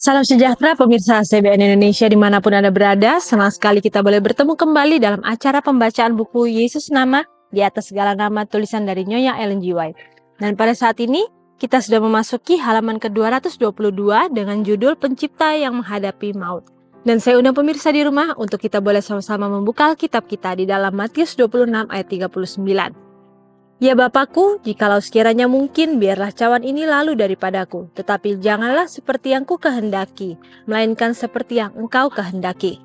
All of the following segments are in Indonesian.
Salam sejahtera pemirsa CBN Indonesia dimanapun Anda berada. Senang sekali kita boleh bertemu kembali dalam acara pembacaan buku Yesus Nama di atas segala nama, tulisan dari Nyonya Ellen G. White. Dan pada saat ini kita sudah memasuki halaman ke-222 dengan judul Pencipta yang Menghadapi Maut. Dan saya undang pemirsa di rumah untuk kita boleh sama-sama membuka Alkitab kita di dalam Matius 26 ayat 39. Ya Bapakku, jikalau sekiranya mungkin, biarlah cawan ini lalu daripadaku. Tetapi janganlah seperti yang ku kehendaki, melainkan seperti yang engkau kehendaki.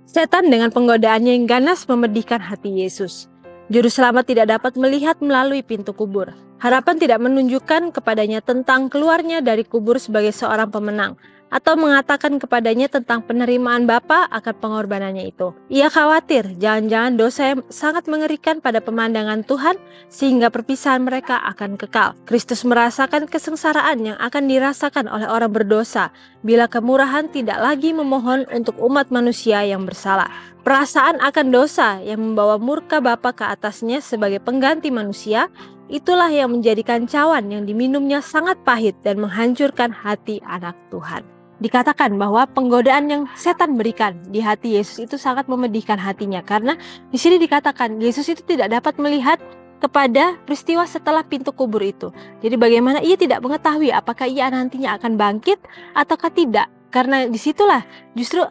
Setan dengan penggodaannya yang ganas memedihkan hati Yesus. Juru selamat tidak dapat melihat melalui pintu kubur. Harapan tidak menunjukkan kepadanya tentang keluarnya dari kubur sebagai seorang pemenang, atau mengatakan kepadanya tentang penerimaan Bapa akan pengorbanannya itu. Ia khawatir jangan-jangan dosa yang sangat mengerikan pada pemandangan Tuhan sehingga perpisahan mereka akan kekal. Kristus merasakan kesengsaraan yang akan dirasakan oleh orang berdosa bila kemurahan tidak lagi memohon untuk umat manusia yang bersalah. Perasaan akan dosa yang membawa murka Bapa ke atasnya sebagai pengganti manusia, itulah yang menjadikan cawan yang diminumnya sangat pahit dan menghancurkan hati anak Tuhan. Dikatakan bahwa penggodaan yang setan berikan di hati Yesus itu sangat memedihkan hatinya, karena di sini dikatakan Yesus itu tidak dapat melihat kepada peristiwa setelah pintu kubur itu. Jadi bagaimana ia tidak mengetahui apakah ia nantinya akan bangkit ataukah tidak, karena disitulah justru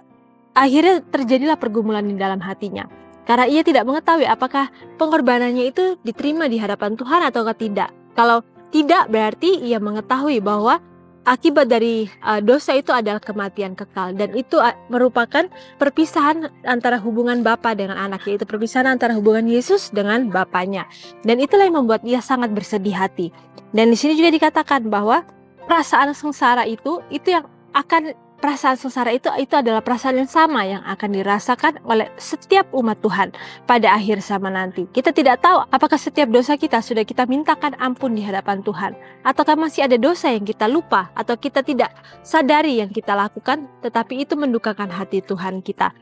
akhirnya terjadilah pergumulan di dalam hatinya, karena ia tidak mengetahui apakah pengorbanannya itu diterima di hadapan Tuhan ataukah tidak. Kalau tidak, berarti ia mengetahui bahwa akibat dari dosa itu adalah kematian kekal, dan itu merupakan perpisahan antara hubungan Bapa dengan anak, yaitu perpisahan antara hubungan Yesus dengan Bapanya. Dan itulah yang membuat ia sangat bersedih hati. Dan di sini juga dikatakan bahwa perasaan sengsara itu adalah perasaan yang sama yang akan dirasakan oleh setiap umat Tuhan pada akhir zaman nanti. Kita tidak tahu apakah setiap dosa kita sudah kita mintakan ampun di hadapan Tuhan, ataukah masih ada dosa yang kita lupa atau kita tidak sadari yang kita lakukan, tetapi itu mendukakan hati Tuhan kita.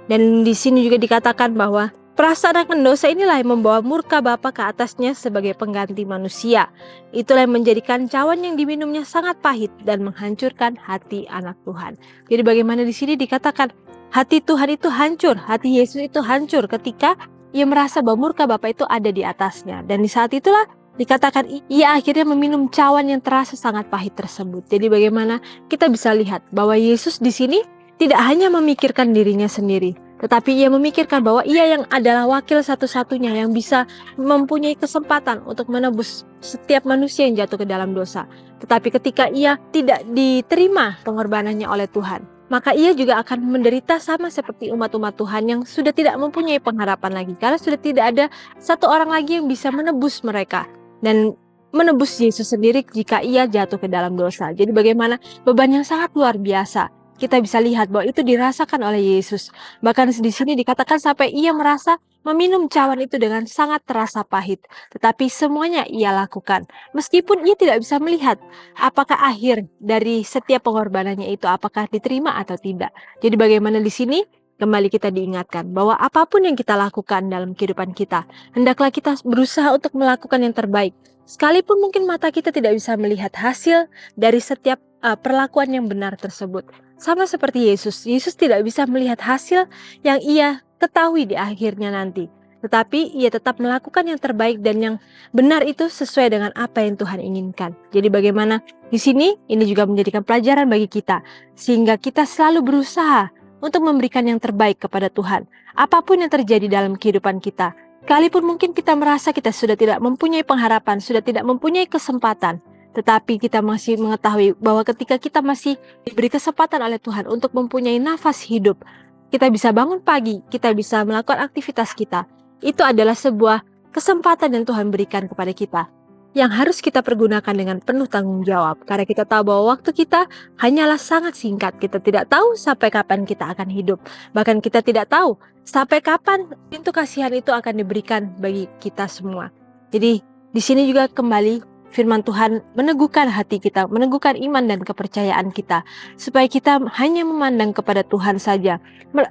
Dan di sini juga dikatakan bahwa perasaan akan dosa inilah yang membawa murka Bapa ke atasnya sebagai pengganti manusia. Itulah yang menjadikan cawan yang diminumnya sangat pahit dan menghancurkan hati anak Tuhan. Jadi bagaimana di sini dikatakan hati Tuhan itu hancur, hati Yesus itu hancur ketika ia merasa bahwa murka Bapa itu ada di atasnya. Dan di saat itulah dikatakan ia akhirnya meminum cawan yang terasa sangat pahit tersebut. Jadi bagaimana kita bisa lihat bahwa Yesus di sini tidak hanya memikirkan dirinya sendiri, tetapi ia memikirkan bahwa ia yang adalah wakil satu-satunya yang bisa mempunyai kesempatan untuk menebus setiap manusia yang jatuh ke dalam dosa. Tetapi ketika ia tidak diterima pengorbanannya oleh Tuhan, maka ia juga akan menderita sama seperti umat-umat Tuhan yang sudah tidak mempunyai pengharapan lagi, karena sudah tidak ada satu orang lagi yang bisa menebus mereka dan menebus Yesus sendiri jika ia jatuh ke dalam dosa. Jadi bagaimana beban yang sangat luar biasa kita bisa lihat bahwa itu dirasakan oleh Yesus. Bahkan di sini dikatakan sampai ia merasa meminum cawan itu dengan sangat terasa pahit. Tetapi semuanya ia lakukan. Meskipun ia tidak bisa melihat apakah akhir dari setiap pengorbanannya itu apakah diterima atau tidak. Jadi bagaimana di sini kembali kita diingatkan bahwa apapun yang kita lakukan dalam kehidupan kita, hendaklah kita berusaha untuk melakukan yang terbaik. Sekalipun mungkin mata kita tidak bisa melihat hasil dari setiap perlakuan yang benar tersebut. Sama seperti Yesus, Yesus tidak bisa melihat hasil yang ia ketahui di akhirnya nanti. Tetapi ia tetap melakukan yang terbaik dan yang benar itu sesuai dengan apa yang Tuhan inginkan. Jadi bagaimana di sini ini juga menjadikan pelajaran bagi kita, sehingga kita selalu berusaha untuk memberikan yang terbaik kepada Tuhan. Apapun yang terjadi dalam kehidupan kita, sekalipun mungkin kita merasa kita sudah tidak mempunyai pengharapan, sudah tidak mempunyai kesempatan, tetapi kita masih mengetahui bahwa ketika kita masih diberi kesempatan oleh Tuhan untuk mempunyai nafas hidup, kita bisa bangun pagi, kita bisa melakukan aktivitas kita. Itu adalah sebuah kesempatan yang Tuhan berikan kepada kita, yang harus kita pergunakan dengan penuh tanggung jawab. Karena kita tahu bahwa waktu kita hanyalah sangat singkat. Kita tidak tahu sampai kapan kita akan hidup. Bahkan kita tidak tahu sampai kapan pintu kasihan itu akan diberikan bagi kita semua. Jadi di sini juga kembali firman Tuhan meneguhkan hati kita, meneguhkan iman dan kepercayaan kita, supaya kita hanya memandang kepada Tuhan saja,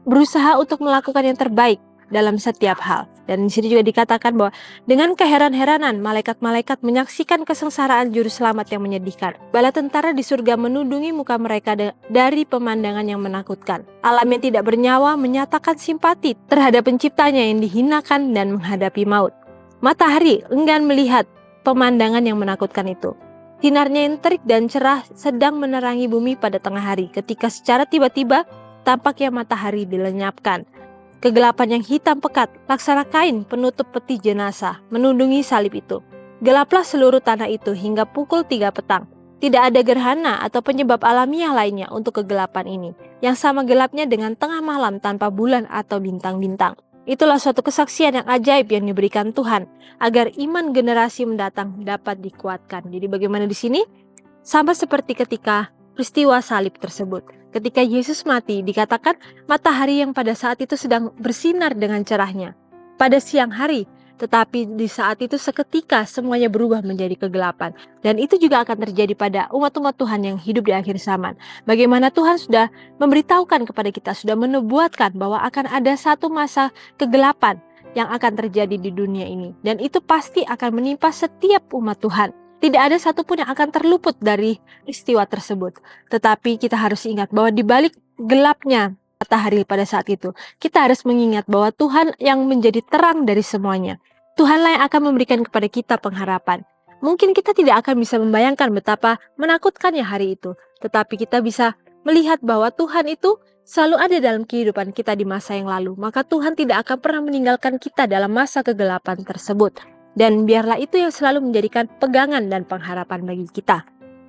berusaha untuk melakukan yang terbaik dalam setiap hal. Dan di sini juga dikatakan bahwa dengan keheran-heranan malaikat-malaikat menyaksikan kesengsaraan juru selamat yang menyedihkan. Bala tentara di surga menundungi muka mereka dari pemandangan yang menakutkan. Alam yang tidak bernyawa menyatakan simpati terhadap penciptanya yang dihinakan dan menghadapi maut. Matahari enggan melihat pemandangan yang menakutkan itu. Sinarnya yang terik dan cerah sedang menerangi bumi pada tengah hari ketika secara tiba-tiba tampaknya matahari dilenyapkan. Kegelapan yang hitam pekat, laksana kain penutup peti jenazah, menundungi salib itu. Gelaplah seluruh tanah itu hingga pukul 3 petang. Tidak ada gerhana atau penyebab alamiah lainnya untuk kegelapan ini, yang sama gelapnya dengan tengah malam tanpa bulan atau bintang-bintang. Itulah suatu kesaksian yang ajaib yang diberikan Tuhan, agar iman generasi mendatang dapat dikuatkan. Jadi bagaimana di sini? Sama seperti ketika peristiwa salib tersebut. Ketika Yesus mati, dikatakan matahari yang pada saat itu sedang bersinar dengan cerahnya pada siang hari, tetapi di saat itu seketika semuanya berubah menjadi kegelapan. Dan itu juga akan terjadi pada umat-umat Tuhan yang hidup di akhir zaman. Bagaimana Tuhan sudah memberitahukan kepada kita, sudah menubuatkan bahwa akan ada satu masa kegelapan yang akan terjadi di dunia ini. Dan itu pasti akan menimpa setiap umat Tuhan. Tidak ada satupun yang akan terluput dari peristiwa tersebut. Tetapi kita harus ingat bahwa di balik gelapnya matahari pada saat itu, kita harus mengingat bahwa Tuhan yang menjadi terang dari semuanya. Tuhanlah yang akan memberikan kepada kita pengharapan. Mungkin kita tidak akan bisa membayangkan betapa menakutkannya hari itu. Tetapi kita bisa melihat bahwa Tuhan itu selalu ada dalam kehidupan kita di masa yang lalu. Maka Tuhan tidak akan pernah meninggalkan kita dalam masa kegelapan tersebut. Dan biarlah itu yang selalu menjadikan pegangan dan pengharapan bagi kita.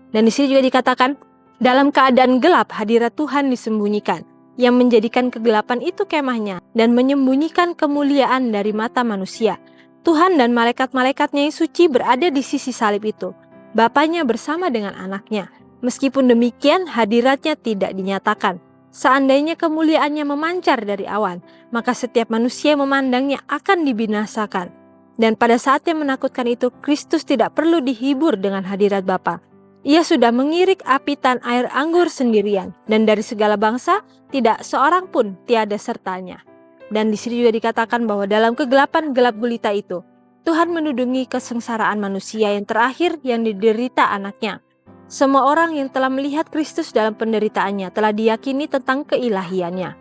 Dan di sini juga dikatakan, dalam keadaan gelap hadirat Tuhan disembunyikan, yang menjadikan kegelapan itu kemahnya dan menyembunyikan kemuliaan dari mata manusia. Tuhan dan malaikat-malaikatnya yang suci berada di sisi salib itu, Bapanya bersama dengan anaknya. Meskipun demikian hadiratnya tidak dinyatakan. Seandainya kemuliaannya memancar dari awan, maka setiap manusia yang memandangnya akan dibinasakan. Dan pada saat yang menakutkan itu, Kristus tidak perlu dihibur dengan hadirat Bapa. Ia sudah mengirik api tan air anggur sendirian, dan dari segala bangsa tidak seorang pun tiada sertanya. Dan di sini juga dikatakan bahwa dalam kegelapan gelap gulita itu, Tuhan menudungi kesengsaraan manusia yang terakhir yang diderita anaknya. Semua orang yang telah melihat Kristus dalam penderitaannya telah diyakini tentang keilahiannya.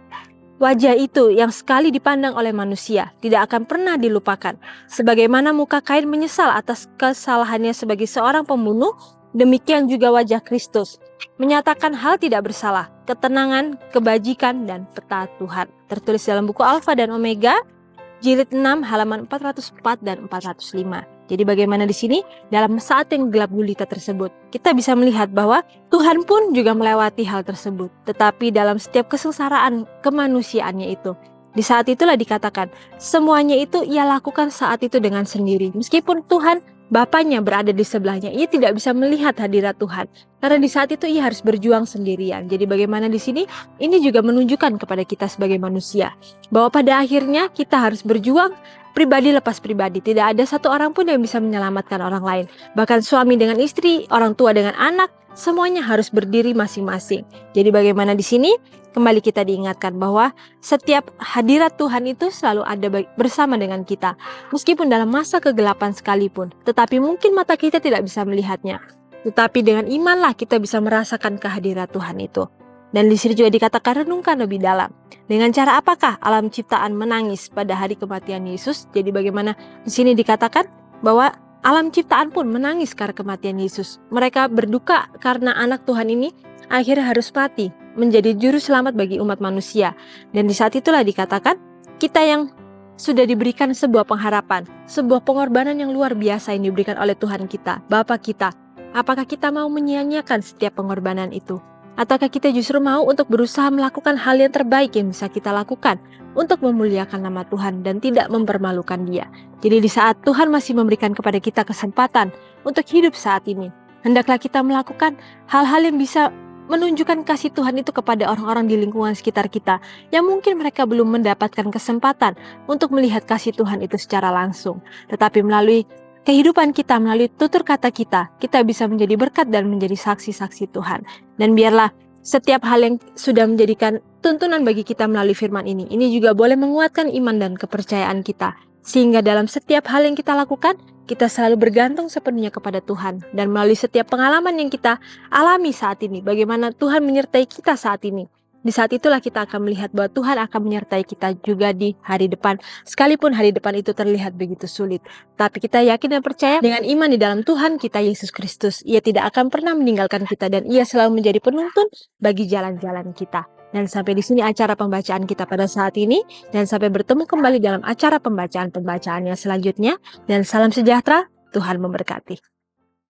Wajah itu yang sekali dipandang oleh manusia tidak akan pernah dilupakan. Sebagaimana muka Kain menyesal atas kesalahannya sebagai seorang pembunuh, demikian juga wajah Kristus menyatakan hal tidak bersalah, ketenangan, kebajikan, dan peta Tuhan. Tertulis dalam buku Alfa dan Omega, jilid 6 halaman 404 dan 405. Jadi bagaimana di sini? Dalam saat yang gelap gulita tersebut, kita bisa melihat bahwa Tuhan pun juga melewati hal tersebut. Tetapi dalam setiap kesengsaraan kemanusiaannya itu, di saat itulah dikatakan, semuanya itu ia lakukan saat itu dengan sendiri. Meskipun Tuhan Bapanya berada di sebelahnya, ia tidak bisa melihat hadirat Tuhan. Karena di saat itu ia harus berjuang sendirian. Jadi bagaimana di sini? Ini juga menunjukkan kepada kita sebagai manusia, bahwa pada akhirnya kita harus berjuang pribadi lepas pribadi. Tidak ada satu orang pun yang bisa menyelamatkan orang lain. Bahkan suami dengan istri, orang tua dengan anak, semuanya harus berdiri masing-masing. Jadi bagaimana di sini? Kembali kita diingatkan bahwa setiap hadirat Tuhan itu selalu ada bersama dengan kita. Meskipun dalam masa kegelapan sekalipun, tetapi mungkin mata kita tidak bisa melihatnya. Tetapi dengan imanlah kita bisa merasakan kehadirat Tuhan itu. Dan di sini juga dikatakan renungkan lebih dalam. Dengan cara apakah alam ciptaan menangis pada hari kematian Yesus? Jadi bagaimana di sini dikatakan bahwa alam ciptaan pun menangis karena kematian Yesus. Mereka berduka karena anak Tuhan ini akhirnya harus mati, menjadi juru selamat bagi umat manusia. Dan di saat itulah dikatakan, kita yang sudah diberikan sebuah pengharapan, sebuah pengorbanan yang luar biasa yang diberikan oleh Tuhan kita, Bapa kita. Apakah kita mau menyia-nyiakan setiap pengorbanan itu? Ataukah kita justru mau untuk berusaha melakukan hal yang terbaik yang bisa kita lakukan untuk memuliakan nama Tuhan dan tidak mempermalukan Dia? Jadi di saat Tuhan masih memberikan kepada kita kesempatan untuk hidup saat ini, hendaklah kita melakukan hal-hal yang bisa menunjukkan kasih Tuhan itu kepada orang-orang di lingkungan sekitar kita yang mungkin mereka belum mendapatkan kesempatan untuk melihat kasih Tuhan itu secara langsung. Tetapi melalui kehidupan kita, melalui tutur kata kita, kita bisa menjadi berkat dan menjadi saksi-saksi Tuhan. Dan biarlah setiap hal yang sudah menjadikan tuntunan bagi kita melalui firman ini juga boleh menguatkan iman dan kepercayaan kita. Sehingga dalam setiap hal yang kita lakukan, kita selalu bergantung sepenuhnya kepada Tuhan. Dan melalui setiap pengalaman yang kita alami saat ini, bagaimana Tuhan menyertai kita saat ini. Di saat itulah kita akan melihat bahwa Tuhan akan menyertai kita juga di hari depan. Sekalipun hari depan itu terlihat begitu sulit. Tapi kita yakin dan percaya dengan iman di dalam Tuhan kita Yesus Kristus. Ia tidak akan pernah meninggalkan kita dan Ia selalu menjadi penuntun bagi jalan-jalan kita. Dan sampai di sini acara pembacaan kita pada saat ini. Dan sampai bertemu kembali dalam acara pembacaan-pembacaan yang selanjutnya. Dan salam sejahtera, Tuhan memberkati.